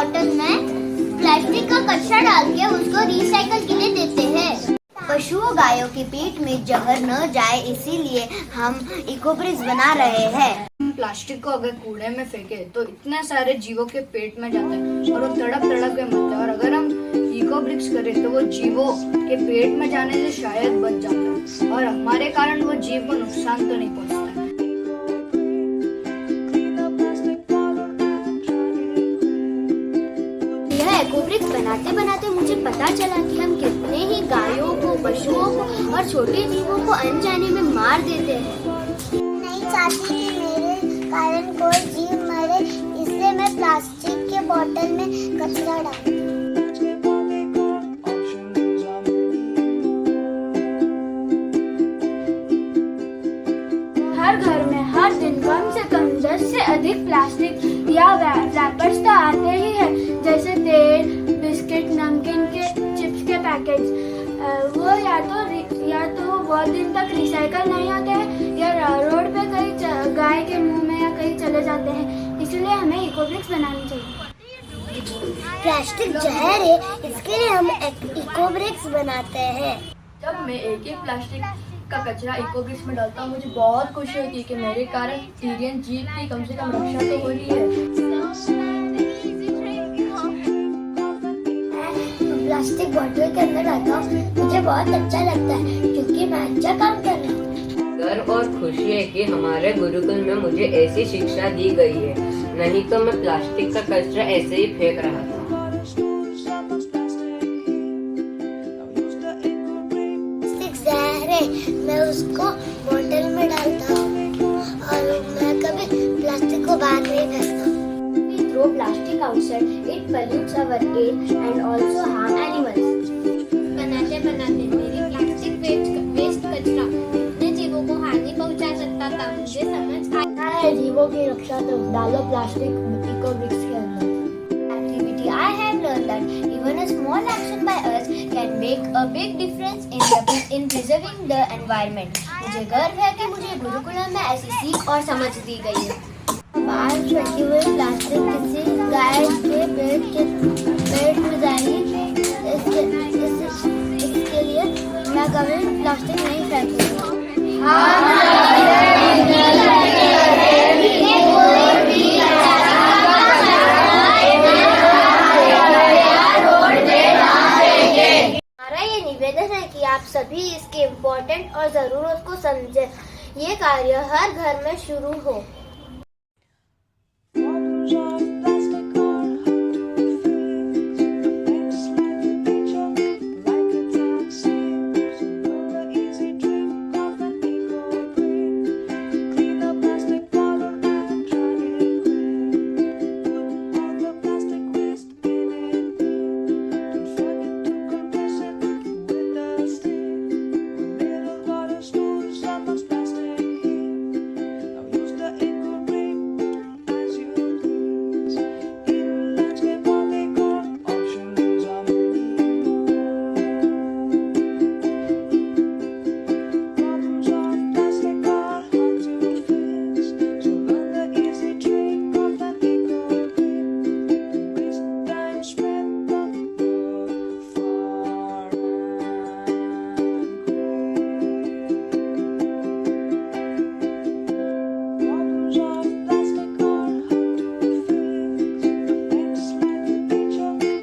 Bottle में plastic का कचरा डाल के उसको रिसाइकल के लिए देते हैं। पशुओं गायों की पेट में जहर न जाए इसीलिए हम इकोब्रिक्स बना रहे हैं। प्लास्टिक को अगर कूड़े में फेंके तो इतने सारे जीवों के पेट में जाता है और वो तड़प तड़प के मरते हैं, और अगर हम इकोब्रिक्स करें तो वो जीवों के पेट में जाने से शायद बच जाता है और हमारे कारण वो जीव को नुकसान तो नहीं पहुंचता। इकोब्रिक्स बनाते बनाते मुझे पता चला कि हम कितने ही गायों को, पशुओं को और छोटे जीवों को अनजाने में मार देते हैं। नहीं चाहती कि मेरे कारण कोई जीव मरे, इसलिए मैं प्लास्टिक के बोतल में कचरा डालती हूँ। हर घर में हर दिन कम से कम 10 से अधिक प्लास्टिक या रैपर्स तो आते ही है, जैसे तेल, बिस्किट, नमकीन के, चिप्स के पैकेट्स। वो या तो बहुत दिन तक रिसाइकल नहीं होते हैं या रोड पे कहीं गाय के मुंह में या कहीं चले जाते हैं, इसलिए हमें इकोब्रिक्स बनानी चाहिए। प्लास्टिक जहर है, इसके लिए हम इकोब्रिक्स बनाते हैं। जब मैं एक ही प्लास्टिक का कचरा इकोब्रिक्स में डालता हूँ मुझे बहुत खुशी होती है कि मेरे कारण तिरियन जीव की कम से कम रक्षा तो हो रही है। प्लास्टिक बोतल के अंदर डालता हूँ, मुझे बहुत अच्छा लगता है क्योंकि मैं अच्छा काम कर रहा हूँ। गर्व और खुशी है कि हमारे गुरुकुल में मुझे ऐसी शिक्षा दी गई है, नहीं तो मैं प्लास्टिक का कचरा ऐसे ही फेंक रहा था। मैं उसको बोतल में डालता हूँ और मैं कभी प्लास्टिक को बाहर नहीं फेंकता। We throw plastic outside, it pollutes our air and also harm animals. बनाते बनाते मेरी प्लास्टिक वेस्ट कचरा कितने जीवों को हानि पहुंचा सकता था मुझे समझ आया। जीवों की रक्षा तो डालो प्लास्टिक इकोब्रिक्स के अंदर। Activity I have learned that even a small action by us can make a big difference in preserving the environment. मुझे गर्व है कि मुझे गुरुकुलम में ऐसी सीख और समझ दी गई है। बाहर फेंकी हुई प्लास्टिक किसी गाय के पेट में जाएगी, इसके लिए मैं कभी प्लास्टिक नहीं फेंकूंगा। हमारा ये निवेदन है कि आप सभी इसके इम्पोर्टेंट और जरूरत को समझें। ये कार्य हर घर में शुरू हो।